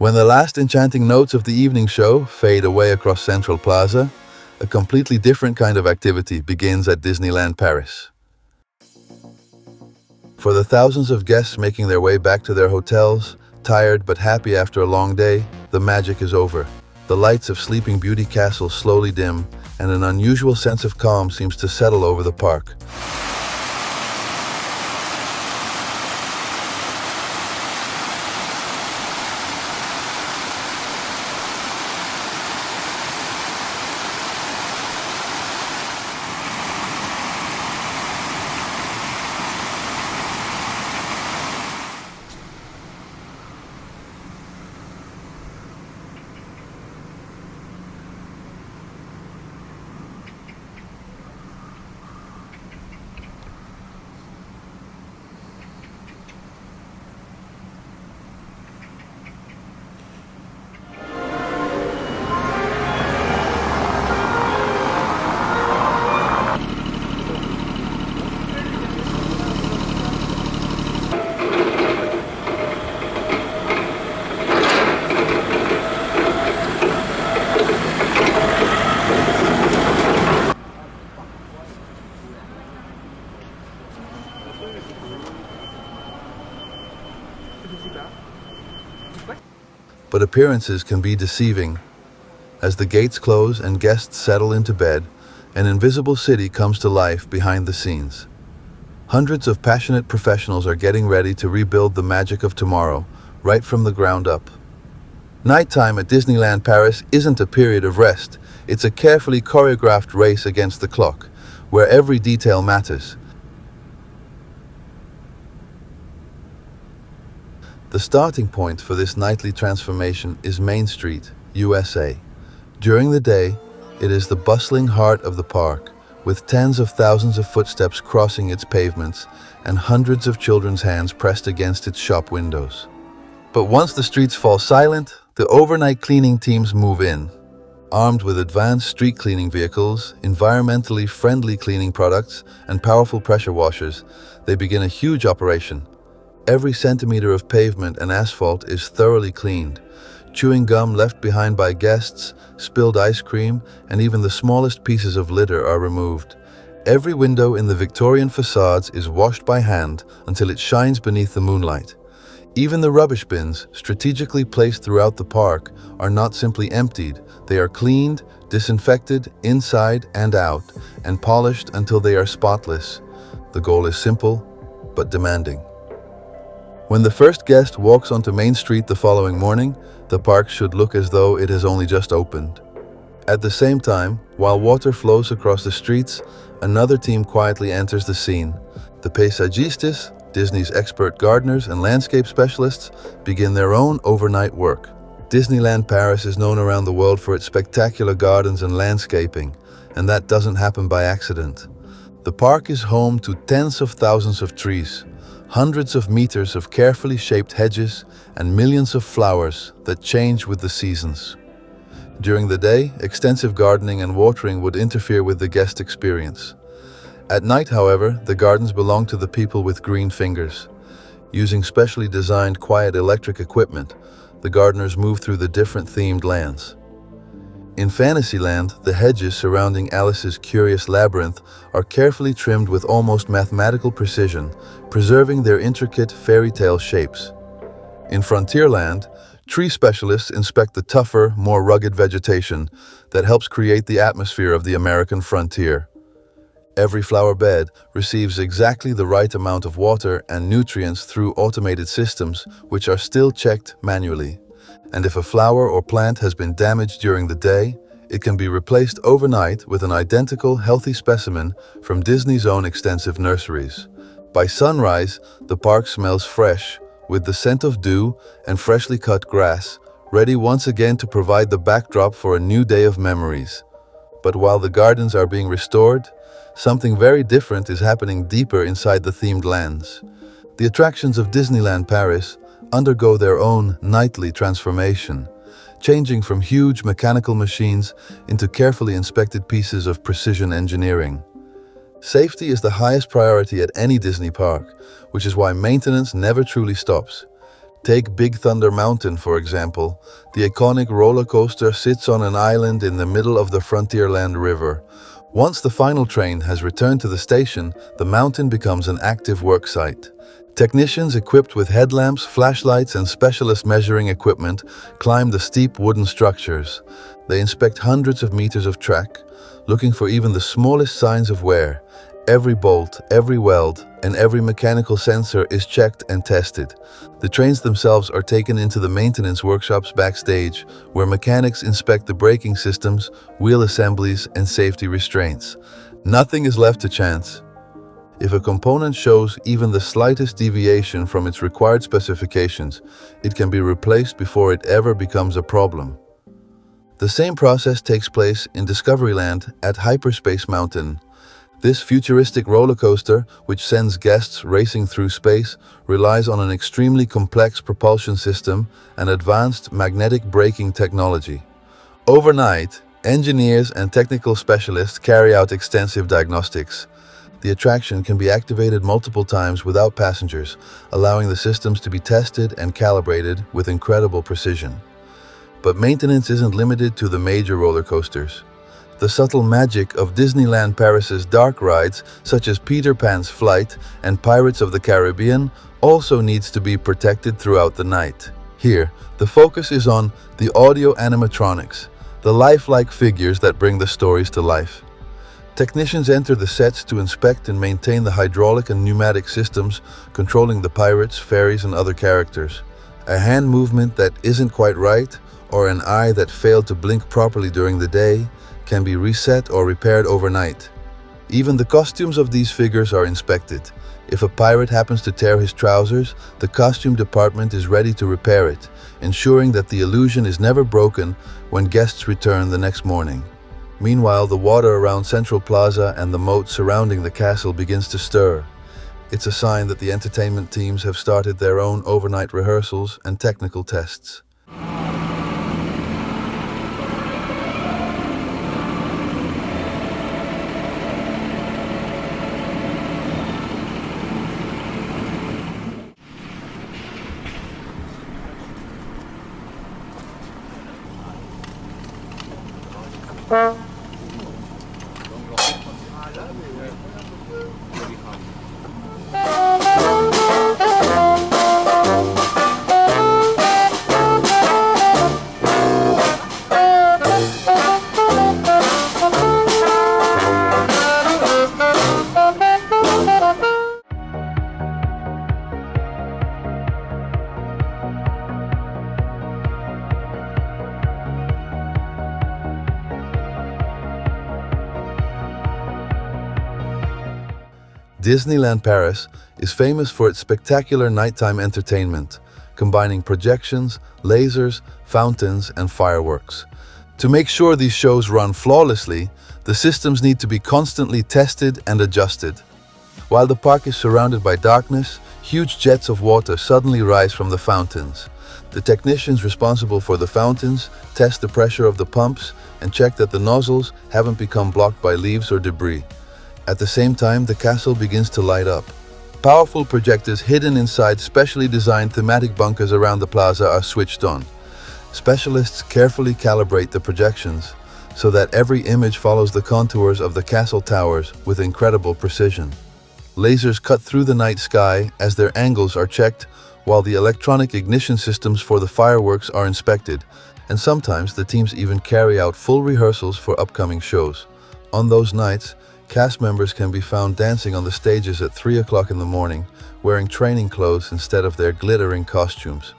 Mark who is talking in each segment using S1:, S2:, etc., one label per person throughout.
S1: When the last enchanting notes of the evening show fade away across Central Plaza, a completely different kind of activity begins at Disneyland Paris. For the thousands of guests making their way back to their hotels, tired but happy after a long day, the magic is over. The lights of Sleeping Beauty Castle slowly dim, and an unusual sense of calm seems to settle over the park. But appearances can be deceiving. As the gates close and guests settle into bed, an invisible city comes to life behind the scenes. Hundreds of passionate professionals are getting ready to rebuild the magic of tomorrow, right from the ground up. Nighttime at Disneyland Paris isn't a period of rest. It's a carefully choreographed race against the clock, where every detail matters. The starting point for this nightly transformation is Main Street, USA. During the day, it is the bustling heart of the park, with tens of thousands of footsteps crossing its pavements and hundreds of children's hands pressed against its shop windows. But once the streets fall silent, the overnight cleaning teams move in. Armed with advanced street cleaning vehicles, environmentally friendly cleaning products, and powerful pressure washers, they begin a huge operation. Every centimeter of pavement and asphalt is thoroughly cleaned. Chewing gum left behind by guests, spilled ice cream, and even the smallest pieces of litter are removed. Every window in the Victorian facades is washed by hand until it shines beneath the moonlight. Even the rubbish bins, strategically placed throughout the park, are not simply emptied. They are cleaned, disinfected inside and out, and polished until they are spotless. The goal is simple, but demanding. When the first guest walks onto Main Street the following morning, the park should look as though it has only just opened. At the same time, while water flows across the streets, another team quietly enters the scene. The paisagistas, Disney's expert gardeners and landscape specialists, begin their own overnight work. Disneyland Paris is known around the world for its spectacular gardens and landscaping, and that doesn't happen by accident. The park is home to tens of thousands of trees, hundreds of meters of carefully shaped hedges, and millions of flowers that change with the seasons. During the day, extensive gardening and watering would interfere with the guest experience. At night, however, the gardens belong to the people with green fingers. Using specially designed quiet electric equipment, the gardeners move through the different themed lands. In Fantasyland, the hedges surrounding Alice's curious labyrinth are carefully trimmed with almost mathematical precision, preserving their intricate fairy tale shapes. In Frontierland, tree specialists inspect the tougher, more rugged vegetation that helps create the atmosphere of the American frontier. Every flower bed receives exactly the right amount of water and nutrients through automated systems, which are still checked manually. And if a flower or plant has been damaged during the day, it can be replaced overnight with an identical, healthy specimen from Disney's own extensive nurseries. By sunrise, the park smells fresh, with the scent of dew and freshly cut grass, ready once again to provide the backdrop for a new day of memories. But while the gardens are being restored, something very different is happening deeper inside the themed lands. The attractions of Disneyland Paris undergo their own nightly transformation, changing from huge mechanical machines into carefully inspected pieces of precision engineering. Safety is the highest priority at any Disney park, which is why maintenance never truly stops. Take Big Thunder Mountain, for example. The iconic roller coaster sits on an island in the middle of the Frontierland River. Once the final train has returned to the station, the mountain becomes an active work site. Technicians equipped with headlamps, flashlights, and specialist measuring equipment climb the steep wooden structures. They inspect hundreds of meters of track, looking for even the smallest signs of wear. Every bolt, every weld, and every mechanical sensor is checked and tested. The trains themselves are taken into the maintenance workshops backstage, where mechanics inspect the braking systems, wheel assemblies, and safety restraints. Nothing is left to chance. If a component shows even the slightest deviation from its required specifications, it can be replaced before it ever becomes a problem. The same process takes place in Discoveryland at Hyperspace Mountain. This futuristic roller coaster, which sends guests racing through space, relies on an extremely complex propulsion system and advanced magnetic braking technology. Overnight, engineers and technical specialists carry out extensive diagnostics. The attraction can be activated multiple times without passengers, allowing the systems to be tested and calibrated with incredible precision. But maintenance isn't limited to the major roller coasters. The subtle magic of Disneyland Paris's dark rides, such as Peter Pan's Flight and Pirates of the Caribbean, also needs to be protected throughout the night. Here, the focus is on the Audio-Animatronics, the lifelike figures that bring the stories to life. Technicians enter the sets to inspect and maintain the hydraulic and pneumatic systems controlling the pirates, fairies, and other characters. A hand movement that isn't quite right, or an eye that failed to blink properly during the day, can be reset or repaired overnight. Even the costumes of these figures are inspected. If a pirate happens to tear his trousers, the costume department is ready to repair it, ensuring that the illusion is never broken when guests return the next morning. Meanwhile, the water around Central Plaza and the moat surrounding the castle begins to stir. It's a sign that the entertainment teams have started their own overnight rehearsals and technical tests. Disneyland Paris is famous for its spectacular nighttime entertainment, combining projections, lasers, fountains, and fireworks. To make sure these shows run flawlessly, the systems need to be constantly tested and adjusted. While the park is surrounded by darkness, huge jets of water suddenly rise from the fountains. The technicians responsible for the fountains test the pressure of the pumps and check that the nozzles haven't become blocked by leaves or debris. At the same time, the castle begins to light up. Powerful projectors hidden inside specially designed thematic bunkers around the plaza are switched on. Specialists carefully calibrate the projections so that every image follows the contours of the castle towers with incredible precision. Lasers cut through the night sky as their angles are checked, while the electronic ignition systems for the fireworks are inspected, and sometimes the teams even carry out full rehearsals for upcoming shows. On those nights, cast members can be found dancing on the stages at 3 o'clock in the morning, wearing training clothes instead of their glittering costumes.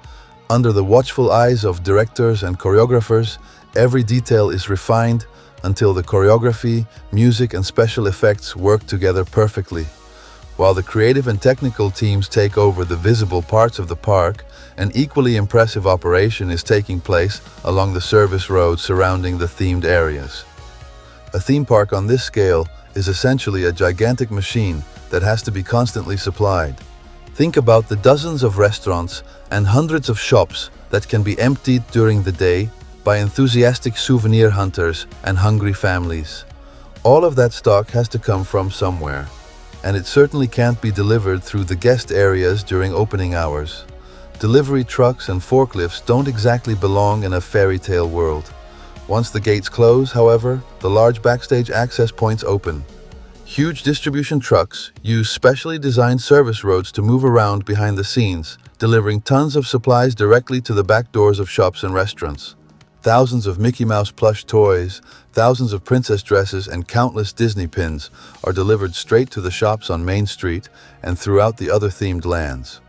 S1: Under the watchful eyes of directors and choreographers, every detail is refined until the choreography, music, and special effects work together perfectly. While the creative and technical teams take over the visible parts of the park, an equally impressive operation is taking place along the service roads surrounding the themed areas. A theme park on this scale is essentially a gigantic machine that has to be constantly supplied. Think about the dozens of restaurants and hundreds of shops that can be emptied during the day by enthusiastic souvenir hunters and hungry families. All of that stock has to come from somewhere, and it certainly can't be delivered through the guest areas during opening hours. Delivery trucks and forklifts don't exactly belong in a fairy tale world. Once the gates close, however, the large backstage access points open. Huge distribution trucks use specially designed service roads to move around behind the scenes, delivering tons of supplies directly to the back doors of shops and restaurants. Thousands of Mickey Mouse plush toys, thousands of princess dresses, and countless Disney pins are delivered straight to the shops on Main Street and throughout the other themed lands.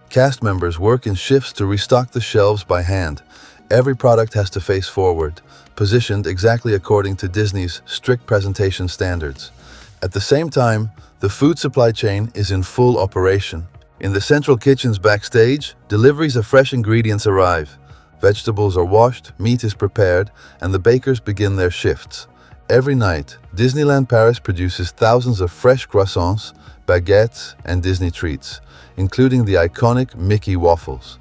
S1: Cast members work in shifts to restock the shelves by hand. Every product has to face forward, positioned exactly according to Disney's strict presentation standards. At the same time, the food supply chain is in full operation. In the central kitchens backstage, deliveries of fresh ingredients arrive. Vegetables are washed, meat is prepared, and the bakers begin their shifts. Every night, Disneyland Paris produces thousands of fresh croissants, baguettes, and Disney treats, including the iconic Mickey waffles.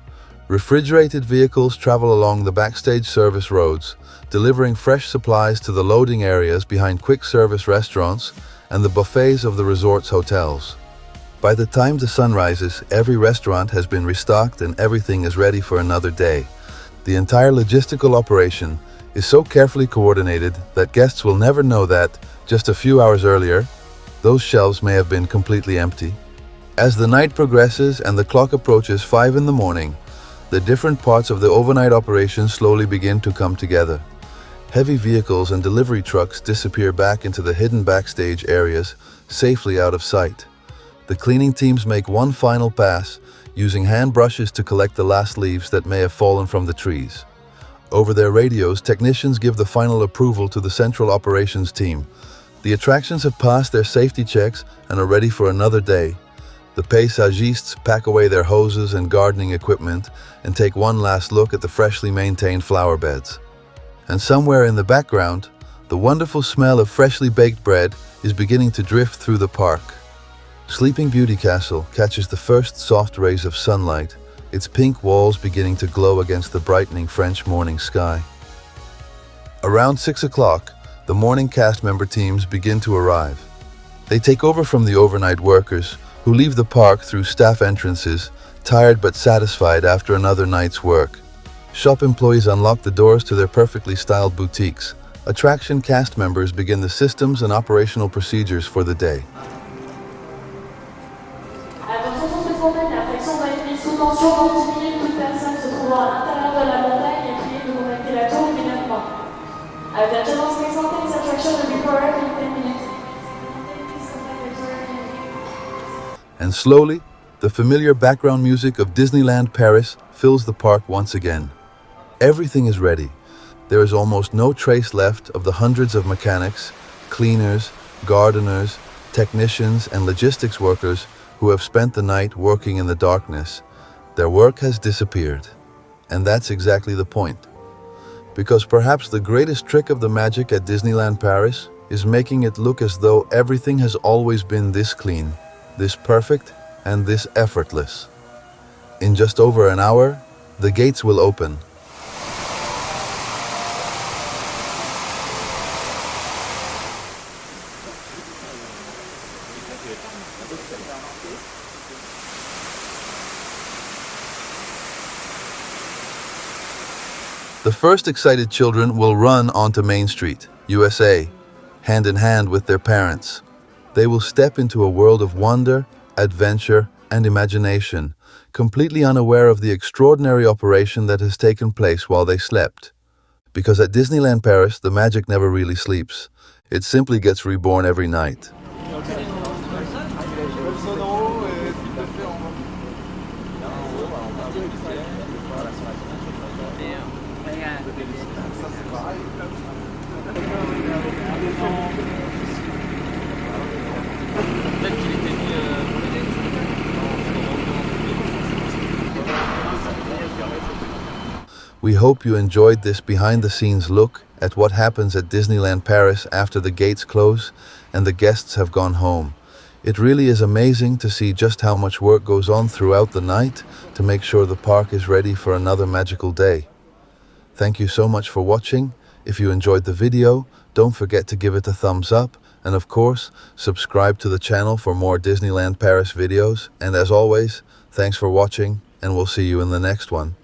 S1: Refrigerated vehicles travel along the backstage service roads, delivering fresh supplies to the loading areas behind quick-service restaurants and the buffets of the resort's hotels. By the time the sun rises, every restaurant has been restocked and everything is ready for another day. The entire logistical operation is so carefully coordinated that guests will never know that, just a few hours earlier, those shelves may have been completely empty. As the night progresses and the clock approaches 5 in the morning, the different parts of the overnight operation slowly begin to come together. Heavy vehicles and delivery trucks disappear back into the hidden backstage areas, safely out of sight. The cleaning teams make one final pass, using hand brushes to collect the last leaves that may have fallen from the trees. Over their radios, technicians give the final approval to the central operations team. The attractions have passed their safety checks and are ready for another day. The paysagistes pack away their hoses and gardening equipment and take one last look at the freshly maintained flower beds. And somewhere in the background, the wonderful smell of freshly baked bread is beginning to drift through the park. Sleeping Beauty Castle catches the first soft rays of sunlight, its pink walls beginning to glow against the brightening French morning sky. Around 6 o'clock, the morning cast member teams begin to arrive. They take over from the overnight workers, who leave the park through staff entrances, tired but satisfied after another night's work. Shop employees unlock the doors to their perfectly styled boutiques. Attraction cast members begin the systems and operational procedures for the day.
S2: Attention sur cette montagne, la pression va être mise sous tension pour diminuer toute personne se trouvant à l'intérieur de la montagne et prier de contacter la tour immédiatement. Attention on space mountains, attraction will be correct in 10 minutes.
S1: And slowly, the familiar background music of Disneyland Paris fills the park once again. Everything is ready. There is almost no trace left of the hundreds of mechanics, cleaners, gardeners, technicians, and logistics workers who have spent the night working in the darkness. Their work has disappeared. And that's exactly the point. Because perhaps the greatest trick of the magic at Disneyland Paris is making it look as though everything has always been this clean, this perfect, and this effortless. In just over an hour, the gates will open. The first excited children will run onto Main Street, U.S.A., hand in hand with their parents. They will step into a world of wonder, adventure, and imagination, completely unaware of the extraordinary operation that has taken place while they slept. Because at Disneyland Paris, the magic never really sleeps. It simply gets reborn every night. We hope you enjoyed this behind-the-scenes look at what happens at Disneyland Paris after the gates close and the guests have gone home. It really is amazing to see just how much work goes on throughout the night to make sure the park is ready for another magical day. Thank you so much for watching. If you enjoyed the video, don't forget to give it a thumbs up, and of course, subscribe to the channel for more Disneyland Paris videos. And as always, thanks for watching. and we'll see you in the next one.